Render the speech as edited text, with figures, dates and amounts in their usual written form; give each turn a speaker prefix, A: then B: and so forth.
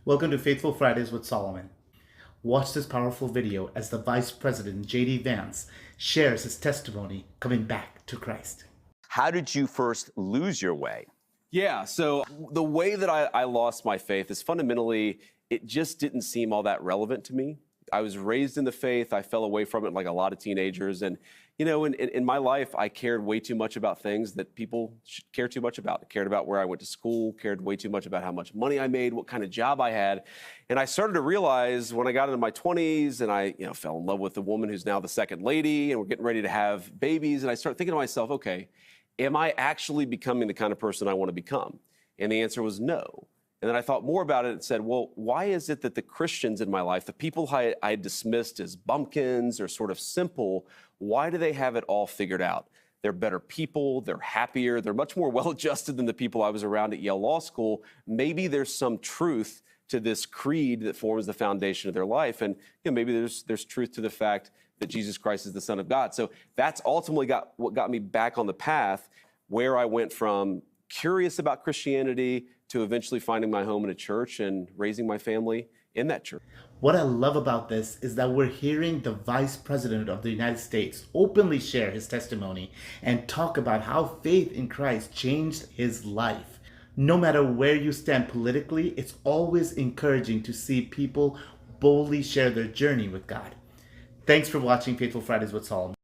A: Welcome to Faithful Fridays with Solomon. Watch this powerful video as the Vice President, J.D. Vance, shares his testimony coming back to Christ.
B: How did you first lose your way?
C: Yeah, so the way that I lost my faith is fundamentally, it just didn't seem all that relevant to me. I was raised in the faith. I fell away from it like a lot of teenagers. And, you know, in my life, I cared way too much about things that people should care too much about. I cared about where I went to school, cared way too much about how much money I made, what kind of job I had. And I started to realize when I got into my 20s and I fell in love with a woman who's now the second lady and we're getting ready to have babies. And I started thinking to myself, okay, am I actually becoming the kind of person I want to become? And the answer was no. And then I thought more about it and said, well, why is it that the Christians in my life, the people I dismissed as bumpkins or sort of simple, why do they have it all figured out? They're better people, they're happier, they're much more well-adjusted than the people I was around at Yale Law School. Maybe there's some truth to this creed that forms the foundation of their life. And maybe there's truth to the fact that Jesus Christ is the Son of God. So that's ultimately what got me back on the path where I went from curious about Christianity to eventually finding my home in a church and raising my family in that church.
A: What I love about this is that we're hearing the Vice President of the United States openly share his testimony and talk about how faith in Christ changed his life. No matter where you stand politically, it's always encouraging to see people boldly share their journey with God. Thanks for watching Faithful Fridays with Solomon.